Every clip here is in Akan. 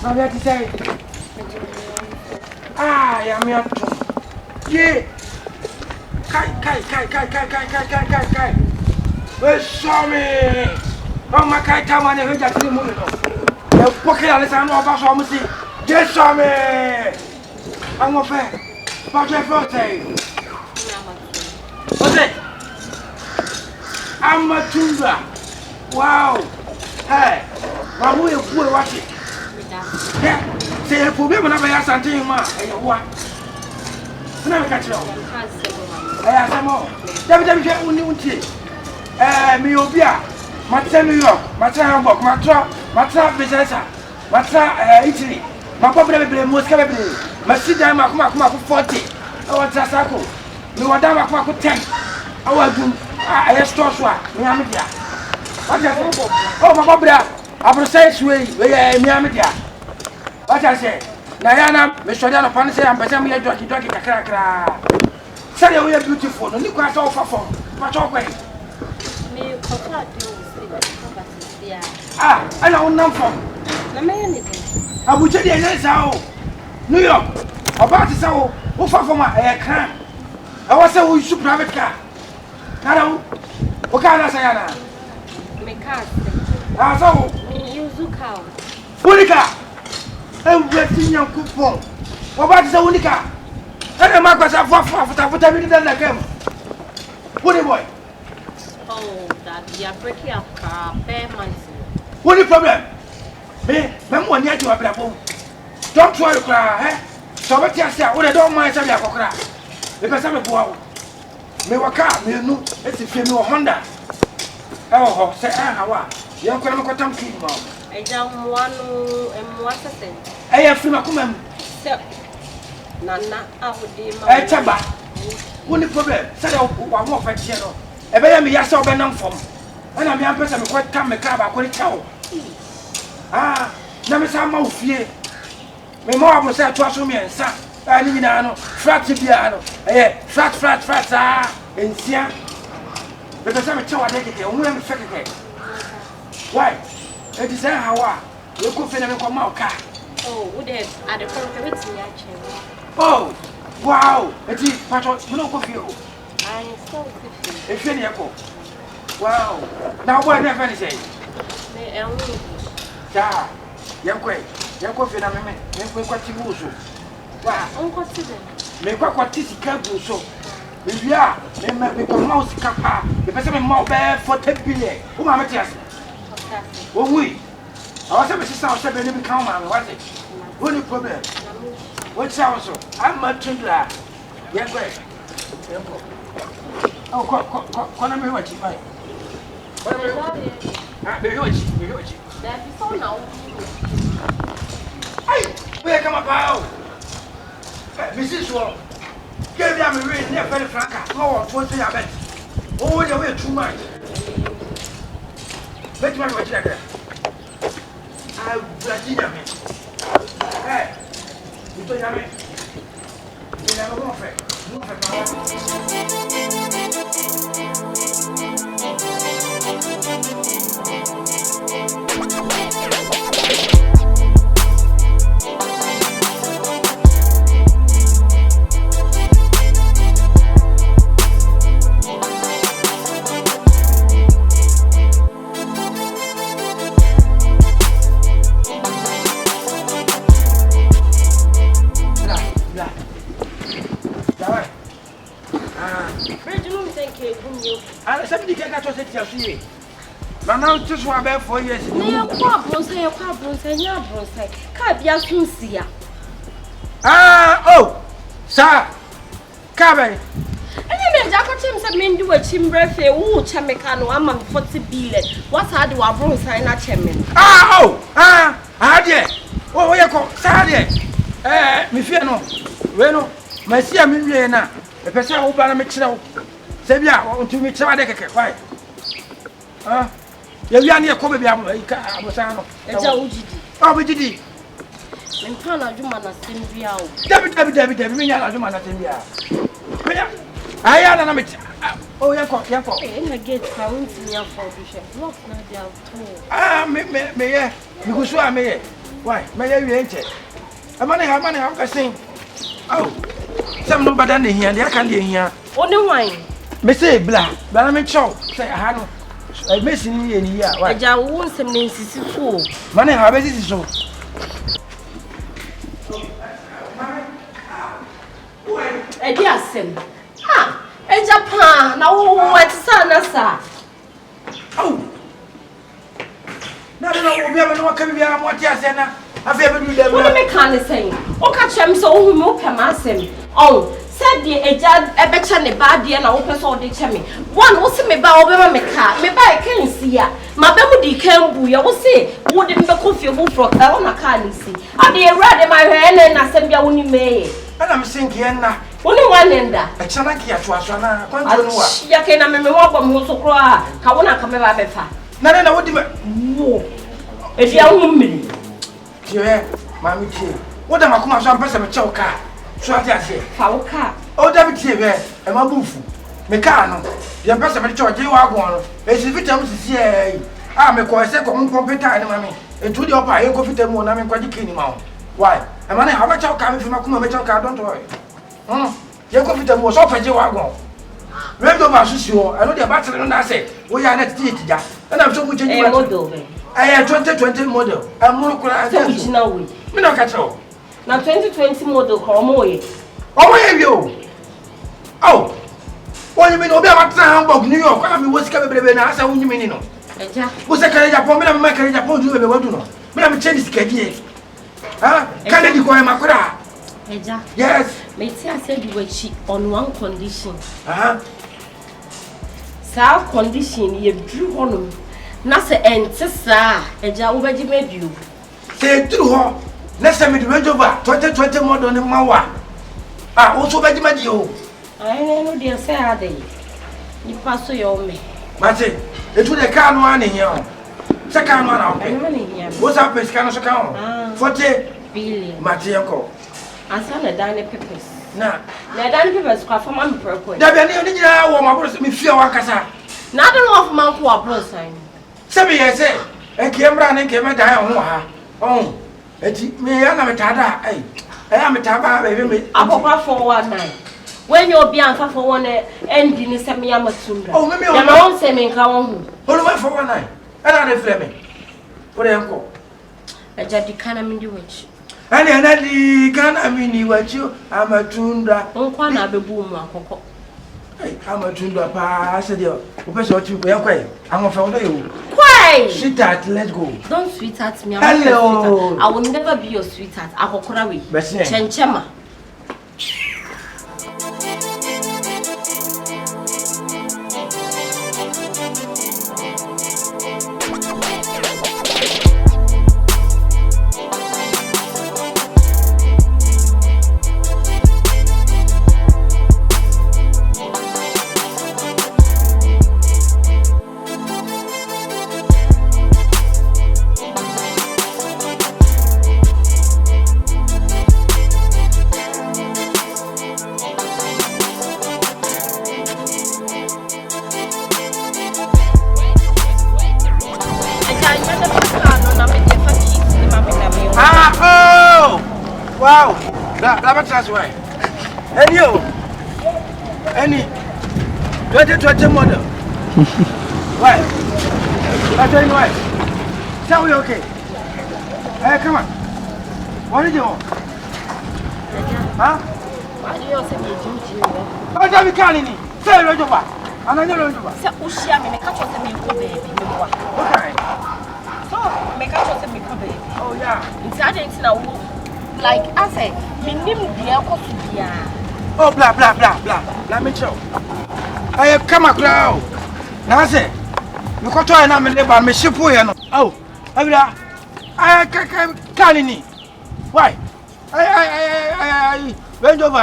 Mabia ti say. Ah, ya me ato. Ye. Kai. We saw me. Oh my kai ta man e hoja ti mu no. E poke ale sa no ba so mu si. Je saw me. Amo fe. Ba je flote. Ose. Amatunga. Wow. Hey. Mamu e ku e wati. Yeah. Say problem na ba ya sante ma. E wa. Na me ka kire o. Eh asamo. David je uni unti. Mi obi a matra New York, matra Hamburg, matra Vicenza, matra Italy. Makobra bebre Moscow bebre. Masida makuma 40. Awa trasako. Mi wada makuma 10. Awa dum. I store so a mi amedia. What you say? Oh makobra. Abro say suwe mi amedia. What you say? Na yana me shoda no pan say am pese me doki kakra. Say we are beautiful. No ni kwa so fafom. Pa cho kwai. Ah, I don't know from. I will tell you New York. About to say, who for my air crime? I was a wish private car. Now, what can I say? My car. I saw you Zuka. Unica. I'm waiting your coupon. What about the Unica? And the Marcus of everything that came. What boy? Oh, that you are breaking up bare months. What the problem? Me, one year to a black home. Don't try to cry, eh? So what you say, what I don't mind saying, I cry. Because I'm a boy. Me waka, me no, it's a female Honda. Oh, say, how? You're going to come to me. I don't want to assistant. I have from a woman. Nana, I would be my taba. What the problem? Say, one more for Channel. I bear me yourself by none from. And I'm young person quite come a car, I couldn't tell. Ah, never saw my fear. My mom was at to me and son. I mean, I know, frat piano, eh, frat, and Sia. Because I'm a child, I get a woman secretary. Why? It is how you could feel a come out car. Oh, would have at the community actually. Oh, wow, it is part no coffee. I am so good. If any echo. Wow, now what never say? Yeah, young quay, young coffee, and I mean, what you also. Wow, Uncle Tibbin. Make what is careful so. If you are, then make a mouse capa, the person more bad for 10 billion. Who am I just? Oh, we. I was ever since I was 7 become, was it? What the problem? What's also? I'm much too glad. Yeah, great. Oh, call me what you buy. That before now. Hey, where come about? Mrs. Wall, give them a ring near Penny Franca. No, 20 I bet. Oh, you're way too much. Let me watch that. I'll let you me. Hey, you don't have it. You never want it. Now, just one bed 4 years. You can't be a sucia. Ah, oh, sir, Cabin. And then Jacob said, men do a chimber fair, woo, chamecano, I'm on 40 billion. What I do, I brought sign a chairman. Ah, oh, dear. Oh, you call, sir, me fear no. Bueno, my dear Millionaire, a person who ban a mixer. Sabia, to me, why? Ah. You are near Kobe. I was oh, we did it. And Tana Jumana Simbia. David, I am a oh, Yanko. And I get found in your for Bishop. Look, now they are two. Ah, me, because I may. Why? May I be enche? A money have a sing. Oh, some no better than here, they can't hear. Only wine. Me say blah, but I'm in chow. Say I had I missing in here. Why? I won't some names fool. Money have it is so. A dear sim. Ah, a Japan. Now, what's son, Oh, no, we have no coming here. What you say now? I've ever do them. What am I kind of saying? Oh, catch him so who more come as him. Oh, said the a jad a betcha ne bad dear and open all the chimney. One was me by over my car, me by a can see ya. My baby can boo, you will say, wouldn't be coffee who for a can't see. I'll be a rat in my hand and I send you when you may. And I'm thinking now. Only one ender. A chanaki at Wasana, Quantum. Yakin, I'm a memorable who so cry. Kawana come over befa. None of what you If you are woman. Dear, Mammy, what am I come as one person of choker? So I say, Fauka. oh, David Tiver, and my boof. Mecano, the person of church, you are one. It's a victim to see. I'm a quite second competent, mammy, and to the upper, you go fit them one. I'm quite kidding. Why? I'm only how much I'll come if you come and car, don't worry. You go fit them was off as you are going. Red over Susio, I know the battery on that say, we are not teaching ya, and I'm so much in your model. I am 2020 model, I'm more crazy now. We don't catch all. Now 2020 model, Cormoy. Oh, where have you? Oh, what you mean? About New York, I was coming to ask how you mean. What's a carriage upon me? I'm making a point you ever want to know. But I'm changing schedule. Huh? Can you go in my car? Yes. Maybe I said you were cheap on one condition. Sir, condition you drew on. Nasa and Tessa, a job over you made you. Say through her. Next time it went over 2020 model in Mawa. Also by you. I know dear Saturday. You pass to your me. But it would a car one in here. Second one out. What's up, Miss Canos account? 40 billion. Matianco. I saw a dining papers. Now, the dining papers are from my purpose. There be any my brother, me fear Wakasa. Not enough man for a person. Sabi, I say, and came round and came and die on her. Oh, me, I'm a tada. I am a taba, baby. I pop for 1 night. When you'll be on for one ending is a Miamatunda. Oh, maybe I'm not saying come home for 1 night. And I left me. What uncle? I just can't mean you which. And I can't mean what you. I'm a tunda. Oh, one of the boom. I'm a tunda. I said, you what you were quite. I'm a founder. Quite. Sweetheart, let's go. Don't sweetheart me. Hello. I will never be your sweetheart. I will cry with Chenchema. Wow, that's why. And you, any 2020 model. Why? I tell you why. Tell me okay. Hey, come on. What did you want? Huh? Why do you say me do? I'm not calling you. Say it, Roger. I'm not going to. Say, Ushia, me catch us me go baby. Okay. So, me catch us me go baby. Oh yeah. It's hard now. Like I said, me name dear Kosudia. Oh, blah, blah, blah, blah. Let me show. I have come across. Now, I say, you got to an neighbor, me ship. Oh, I can't. Why? I range over.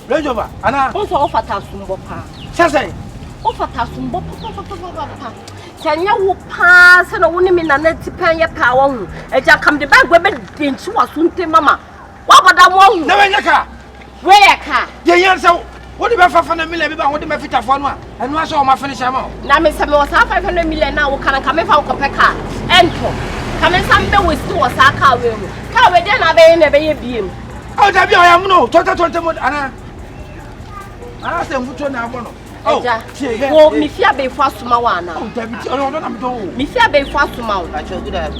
Range over. And I also offer Tasumbopa. Say, offer Tasumbopa. Can you pass and a woman in a net to pay your power? And you come the back women didn't you assume Mama? What about that one? Never in your car. Where car? The answer. What about 500 million? What do you fit for one? And what's all my finish amount? Now, Miss Samuel, 500 million now can I come if I'll compare car? And Come and some be with was a car will. Car with then I be in a baby. Oh, that be I am no, 20 Anna. I said, who told now? Oh, me fear be fast to Mawana. Oh, David, I'm doing. Me fear be fast to Mount. I told you that.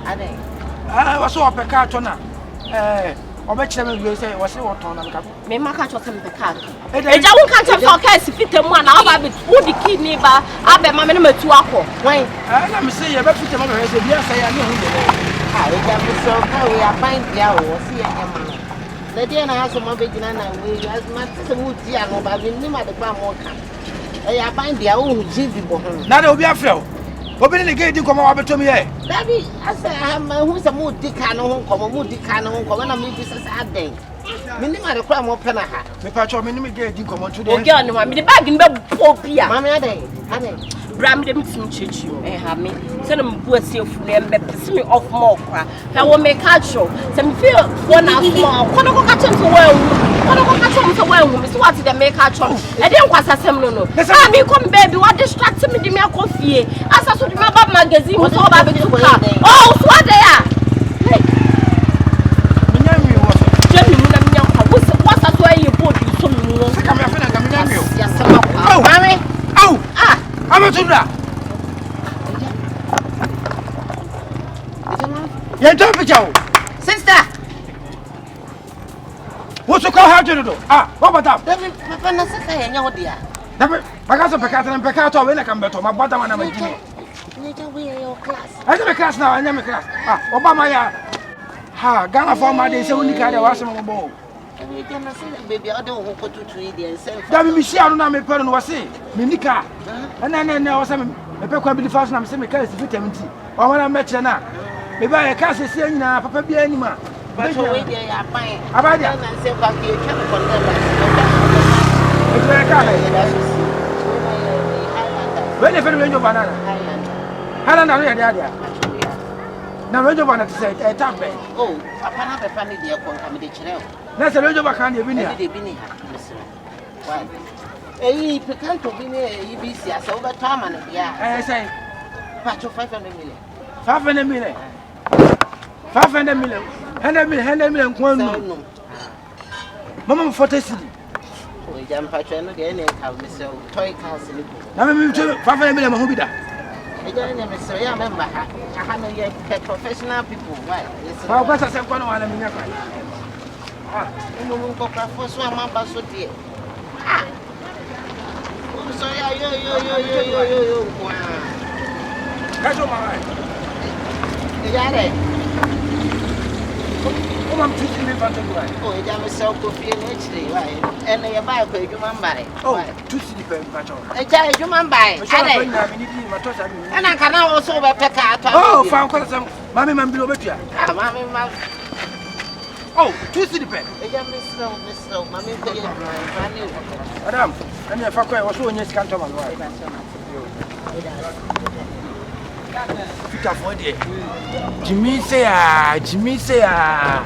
I was so up a cartona. Or bet you say, was what on a Me maka cho some car. E ja won kan cho for case fit mu na aba be wo di kidney ba abe ma me no matu akọ. Wen. Let me see you bet fit mu say bia say ya no hu de. Ah, we can so ka we find dia wo see ya ma. Na dia na aso ma be gina na we as ma se mu dia no ba we ni ma de ba mo ka. E ya find dia wo jivi bo ho. Na de obi afrɛ obi ne ge di komo wa beto me ye. Dabi asa ha hu se mu di ka no ho komo mu di ka no ho komo na me bi se sa den. Me ni ma de kwa mo pe na ha. Me pa cho me ni me ge di komo to de. O girl ni wa me de bag ni be po bia. Mama ade. Ade. Bra me dem tim chechi o. Ha me. Se no mbu asiefu na embe pese me off more kra. Na wo me ka cho. Se me feel one as more. Kono ko ka cho so wa wu. Kono ko ka cho so wa wu. Me so what the make ka cho. E de nkwasa sem no no. Ah me come baby what distract me de me akofie. Asa so de me ba magazine so ba be to ka. Oh so what there. Hey. Me nya mi wo. Je mi mu na me nya kwa. Wo sa so ayi body so mi mu. Se ka me afena ga me nya mi o. Ya sama kwa. Oh, Mami. Oh. Ah. Amatunda. You don't be Joe. Sister. What's the call? How do you do? Ah, what about that? Dabi papa na saka ya nya odi a. Dabi, pakaso pekato we na kambeto, ma bota wana majini. Ni ja we your class. I have a class now, I am a class. Ah, Obama ya. Ha, Ghana for my day, so unika de wasem mo. Dabi ja na say baby o de wo ko tutu yi de nsem. Dabi mi shia no na me pere no wase. Me nika. Na wase me pe kwa bi di fast na me se me class vitamin T. O wana me kire na. Me ba ya class se anyina papa bia anima. But we dey ya fine. Abaja. Na say kwa ki twa ko na ba. E twa ka ha. We dey fere wenjo banana. Hala na ya dia. Na wenjo banana say e tambe. Oh, papa na be fa ni de ko nka me de kire o. Na se wenjo baka na e bi ni a. De bi ni ha. Why? Eyi pekanto bi ni eyi bi si asa wo be to ama na bia. Say Pacho 500 million. 500 million. 500 million. 100 million kwanu. Mama 40 cedi. O jam pacho no de na ka me se toy cars ni ko. Na me 500 million ma hu bi da. E ja na me se ya me mba ha. Ha no ye professional people. Why? Ba kwa sa se kwa no wala minya kwa. Ah, mo ko ka fo so ama ba so de. Ah. O so ya yo. Wow. Kajo ma ai. E ja re. O mam titi mi fa to do ai. O e ja me se ko fie na chire. Why? E na ye ba ko edwuma mbare. Oh, tuti di pe pa cho. E ja edwuma mbare. Ade. Na mi ni di ma to sa mi. Ana kana wo so be peka ato. Oh, fa ko sa mami man bi obetua. Ah, mami ma. Oh, tuti di pe. E ja me so, mami ko ye brand new. Madam, ani fa ko e wo so onye sika ntoma no ai. Fika for there. Jimmy say ah.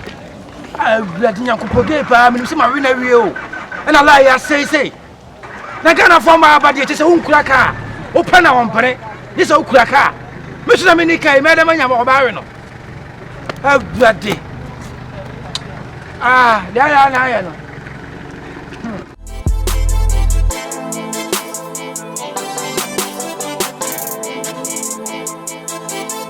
Ah, bloody nyankopɔ ge pa me se ma we na wie o. E na la ya say. Na Ghana for ma ba de se unkura ka. O pa na wompere. Ni se ukura ka. Me so na me ni kai me da manya ba we no. Ah, bloody. Ah, ya na ya no.